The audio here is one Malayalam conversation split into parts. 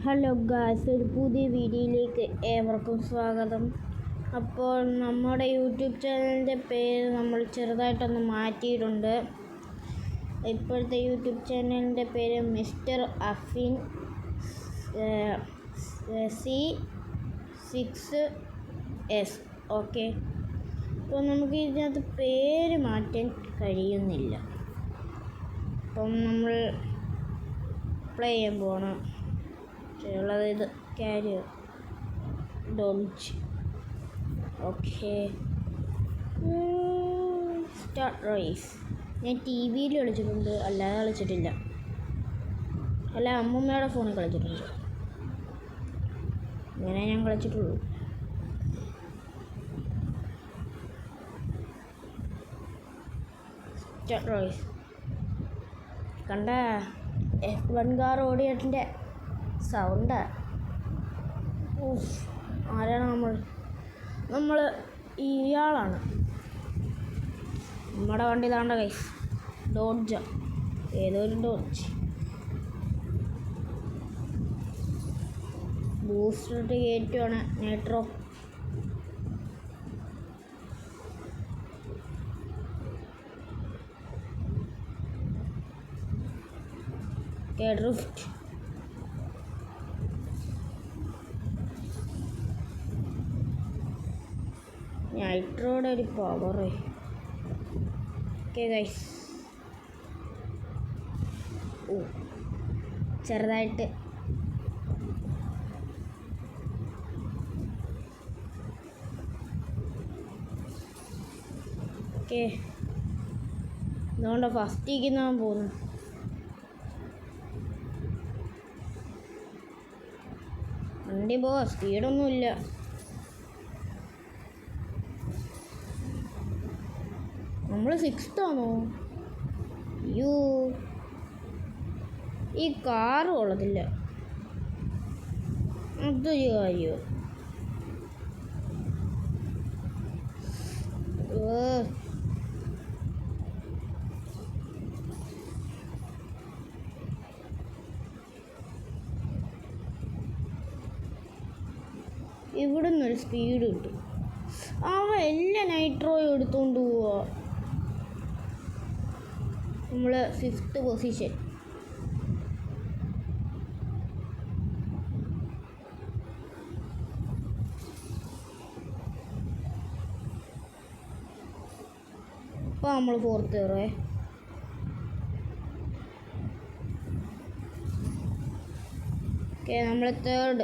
ഹലോ ഗായ്സ്, ഒരു പുതിയ വീഡിയോയിലേക്ക് ഏവർക്കും സ്വാഗതം. അപ്പോൾ നമ്മുടെ യൂട്യൂബ് ചാനലിൻ്റെ പേര് നമ്മൾ ചെറുതായിട്ടൊന്ന് മാറ്റിയിട്ടുണ്ട്. ഇപ്പോഴത്തെ യൂട്യൂബ് ചാനലിൻ്റെ പേര് മിസ്റ്റർ അഫിൻ C6S. ഓക്കെ, അപ്പോൾ നമുക്ക് ഇതിനകത്ത് പേര് മാറ്റാൻ കഴിയുന്നില്ല. അപ്പം നമ്മൾ പ്ലേ ചെയ്യാൻ പോകണം. ഉള്ളത് ഇത് carrier dodge. Okay, start race. ഞാൻ ടി വിയിൽ കളിച്ചിട്ടുണ്ട്, അല്ലാതെ കളിച്ചിട്ടില്ല. അല്ല, അമ്മൂമ്മയുടെ ഫോണിൽ കളിച്ചിട്ടുണ്ട്. ഇങ്ങനെ ഞാൻ കളിച്ചിട്ടുള്ളൂ. സ്റ്റാർട്ട് റേസ് കണ്ട F1 കാർ ഓടിയതിൻ്റെ സൗണ്ടാ. ആരാണ് നമ്മൾ ഇയാളാണ്. നമ്മുടെ വണ്ടി താണ്ട ഗൈസ്, ഡോഡ്ജാ, ഏതോ ഒരു ഡോഡ്ജ്. ബൂസ്റ്ററിട്ട് കയറ്റുവാണ് നൈട്രോ. ഡ്രിഫ്റ്റ്. നൈട്രോയുടെ ഒരു പവർ. ഓക്കെ ഗൈസ്, ചെറുതായിട്ട് ഓക്കെ. അതുകൊണ്ട് ഫസ്റ്റ് ഇരിക്കുന്നവൻ പോകുന്നു. വണ്ടി പോവാ, സ്പീഡൊന്നുമില്ല. നമ്മൾ 6th ആണോ? അയ്യോ, ഈ കാറ് കൊള്ളത്തില്ല. അതൊരു കാര്യം. ഇവിടെ നിന്നൊരു സ്പീഡ് കിട്ടും. അവൻ എല്ലാ നൈട്രോയും എടുത്തുകൊണ്ട് പോവാ. നമ്മൾ 5th പൊസിഷൻ. ഇപ്പോൾ നമ്മൾ 4th കയറുവേ. ഓക്കെ, നമ്മൾ 3rd.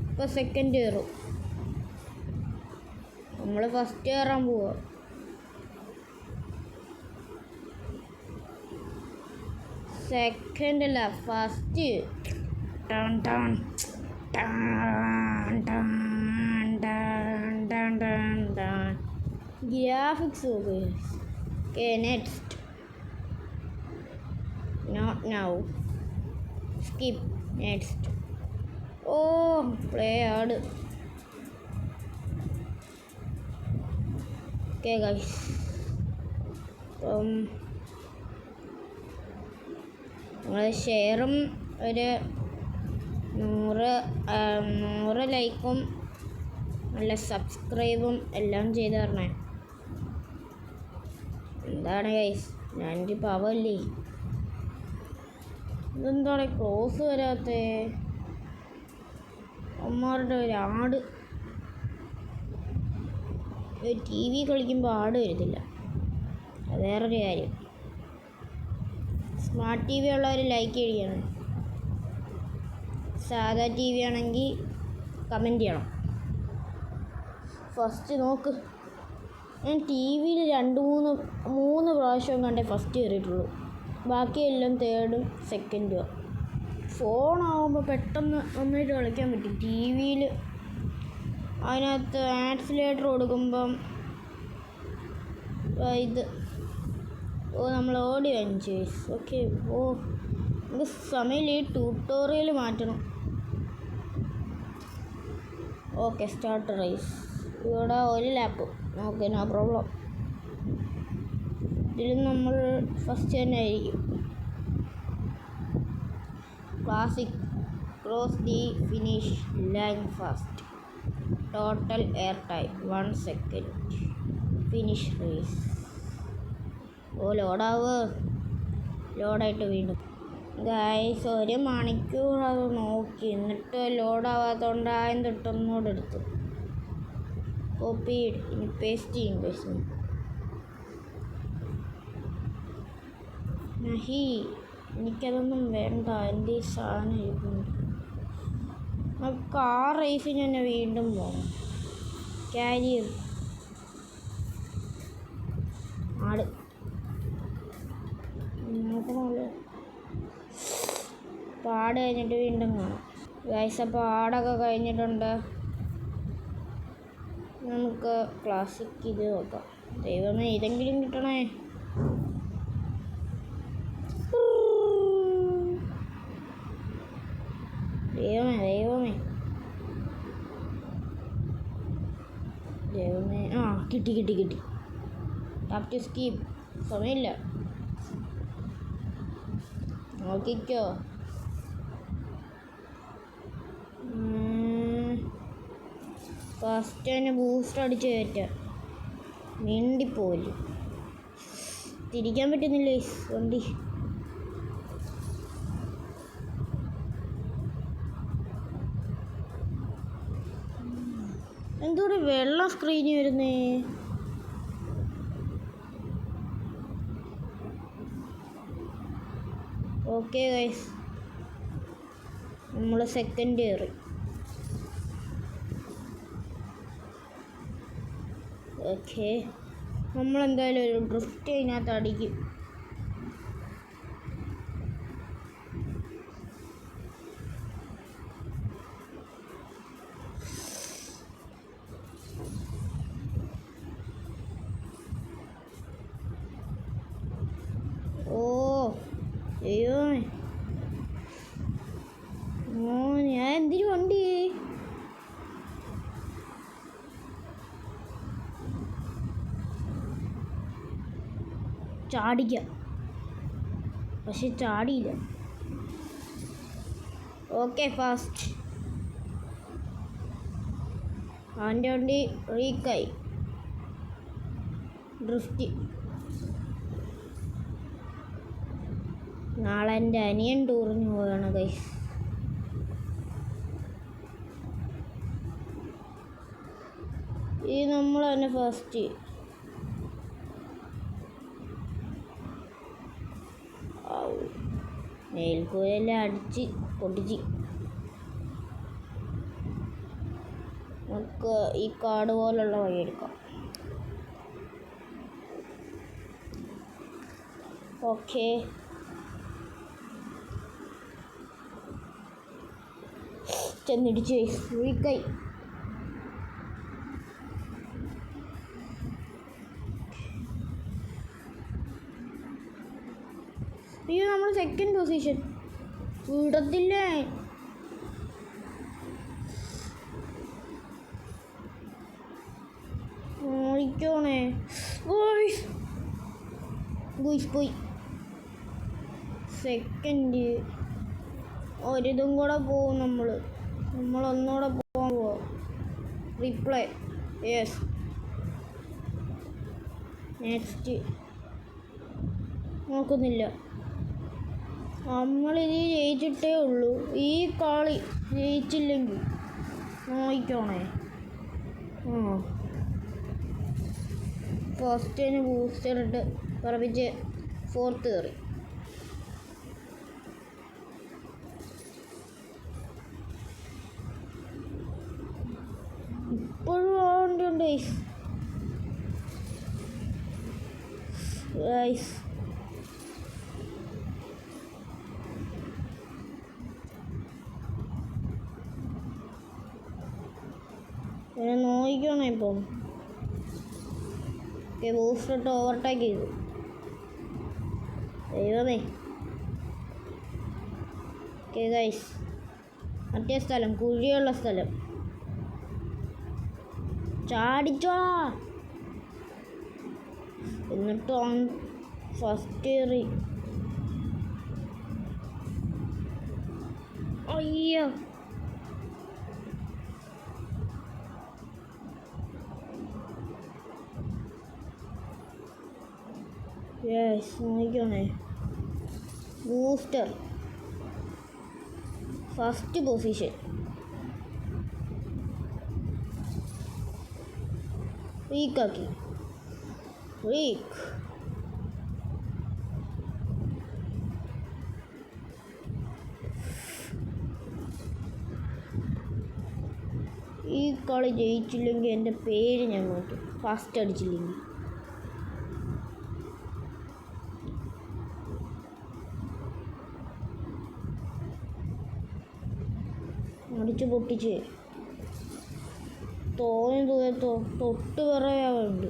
ഇപ്പോൾ 2nd കയറും. നമ്മൾ ഫസ്റ്റ് കയറാൻ പോവാ. സെക്കൻഡ് അല്ല, first. Graphics. Okay, next. Not now. Skip. Next. Oh, play ആട്. ഓക്കെ ഗൈസ്, അപ്പം നിങ്ങൾ ഷെയറും ഒരു 100 ലൈക്കും നല്ല സബ്സ്ക്രൈബും എല്ലാം ചെയ്ത് തരണേ. എന്താണ് ഗൈസ്, ഞാനൊരു പാവല്ലേ. ഇതെന്താണ് ക്രോസ് വരാത്തേ? അമ്മമാരുടെ ഒരു ആട്. ടി വി കളിക്കുമ്പോൾ ആട് വരുന്നില്ല, അത് വേറൊരു കാര്യം. സ്മാർട്ട് ടി വി ഉള്ളവർ ലൈക്ക് ചെയ്യണം. സാധാ ടി വി ആണെങ്കിൽ കമൻറ്റ് ചെയ്യണം. ഫസ്റ്റ് നോക്ക്, ഞാൻ ടി വിയിൽ 2-3 പ്രാവശ്യം കണ്ടേ ഫസ്റ്റ് കയറിയിട്ടുള്ളൂ. ബാക്കിയെല്ലാം 3rd 2nd. ഫോണാകുമ്പോൾ പെട്ടെന്ന് നന്നായിട്ട് കളിക്കാൻ പറ്റും. ടി വിയിൽ അതിനകത്ത് ആക്സിലേറ്റർ കൊടുക്കുമ്പം ഇത് നമ്മൾ ഓടി വാങ്ങിച്ചു. ഓക്കെ, നമുക്ക് സമയം ഈ ട്യൂട്ടോറിയൽ മാറ്റണം. Okay, start race. ഇവിടെ ഒരു ലാപ്പ്. Okay, no problem. ഇതിലും നമ്മൾ ഫസ്റ്റ് തന്നെ ആയിരിക്കും. Classic cross the finish line fast. Total air time 1 second. Finish race. ഓ ലോഡായിട്ട് വീണ്ടും ഗൈസ് 1 മണിക്കൂർ അത് നോക്കി, എന്നിട്ട് ലോഡാവാത്തതുകൊണ്ട് ആദ്യം തൊട്ടൊന്നുകൂടെ എടുത്തു. കോപ്പി ഇനി പേസ്റ്റ് ചെയ്യും ഗൈസ്. നഹി, എനിക്കതൊന്നും വേണ്ട. എൻ്റെ ഈ സാധനം ഇരിക്കുന്നു. കാർ റേസിന് തന്നെ വീണ്ടും പോകണം. കാരിയർ ആട് നോക്കണമല്ലോ. പാട് കഴിഞ്ഞിട്ട് വീണ്ടും കാണാം ഗൈസ്. അപ്പോൾ ആടൊക്കെ കഴിഞ്ഞിട്ടുണ്ട്. നമുക്ക് ക്ലാസിക് ഇത് നോക്കാം. ദൈവമേ, ഇതെങ്കിലും കിട്ടണേ. ദൈവമേ ആ കിട്ടി. Tap to skip. സമയമില്ല, നോക്കിക്കോ. ഫസ്റ്റ് തന്നെ ബൂസ്റ്റർ അടിച്ച് കയറ്റാം. മിണ്ടിപ്പോയില്ല, തിരിക്കാൻ പറ്റുന്നില്ലേ വണ്ടി. എന്തോടെ വെള്ളം സ്ക്രീനിൽ വരുന്നേ. ഓക്കെ ഗൈസ്, നമ്മൾ സെക്കൻഡ് കയറി. ഓക്കെ, നമ്മളെന്തായാലും ഒരു ഡ്രിഫ്റ്റ് അതിനകത്ത് അടിക്കും. അയ്യോ ഞാൻ എന്തിനു വണ്ടി ചാടിക്കാം, പക്ഷെ ചാടിയില്ല. ഓക്കെ, ഫാസ്റ്റ് അവൻ്റെ വണ്ടി റീക്കായി. ഡ്രിഫ്റ്റ്. നാളെ എൻ്റെ അനിയൻ ടൂറിന് പോവുകയാണ് ഗൈസ്. ഈ നമ്മൾ തന്നെ ഫസ്റ്റ്. മേൽക്കൂരെല്ലാം അടിച്ച് പൊട്ടിച്ച്. നമുക്ക് ഈ കാട് പോലുള്ള വഴി എടുക്കാം. ഓക്കെ, ചെന്നിടിച്ച് വീക്കായി. അയ്യോ, നമ്മൾ സെക്കൻഡ് പൊസിഷൻ വിടത്തില്ലേ. ഓടിക്കോണേ പോയി. സെക്കൻഡ് ഒരിതും കൂടെ പോവും. നമ്മളൊന്നുകൂടെ പോകാൻ പോവാം. Reply yes. നെക്സ്റ്റ് നോക്കുന്നില്ല. നമ്മളിത് ജയിച്ചിട്ടേ ഉള്ളൂ. ഈ കളി ജയിച്ചില്ലെങ്കിൽ നോക്കിക്കോണേ. ഫസ്റ്റിന് ബൂസ്റ്റർ ഇട്ട് പറപ്പിച്ച് ഫോർത്ത് കയറി. ഇപ്പോഴും ആവുന്നുണ്ട് ഗൈസ്. പിന്നെ നോക്കിക്കോണേ. ഇപ്പം ബൂസ്റ്റർ ഇട്ട് ഓവർടേക്ക് ചെയ്തു. ദൈവമേ. ഓക്കെ ഗൈസ്, മറ്റേ സ്ഥലം കുഴിയുള്ള സ്ഥലം ചാടിച്ചോളാ. എന്നിട്ട് ഫസ്റ്റ് അയ്യോ നോക്കണേ. Booster first position. വീക്കാക്കി വീക്ക്. ഈ കളി ജയിച്ചില്ലെങ്കിൽ എൻ്റെ പേര് ഞാൻ നോക്കി ഫസ്റ്റ് അടിച്ചില്ലെങ്കിൽ. അടിച്ച് പൊട്ടിച്ച് തൊട്ട് പറയാറുണ്ട്.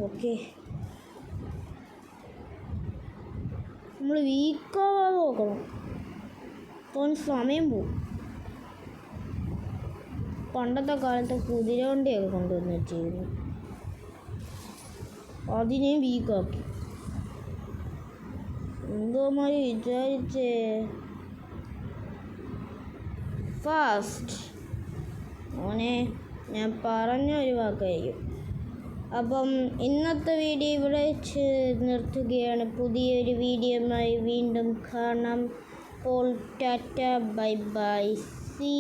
ഓക്കെ, നമ്മൾ വീക്കാവാതെ നോക്കണം. സമയം പോവും. പണ്ടത്തെ കാലത്ത് കുതിര വണ്ടിയൊക്കെ കൊണ്ടുവന്ന് വെച്ചിരുന്നു, അതിനെ വീക്കാക്കി. എന്തോമാര് വിചാരിച്ചേ ഫാസ്റ്റ് മോനെ, ഞാൻ പറഞ്ഞ ഒരു വാക്കായിരിക്കും. അപ്പം ഇന്നത്തെ വീഡിയോ ഇവിടെ നിർത്തുകയാണ്. പുതിയൊരു വീഡിയോയുമായി വീണ്ടും കാണാം. അപ്പോൾ ടാറ്റ, ബൈ ബൈ, സീ.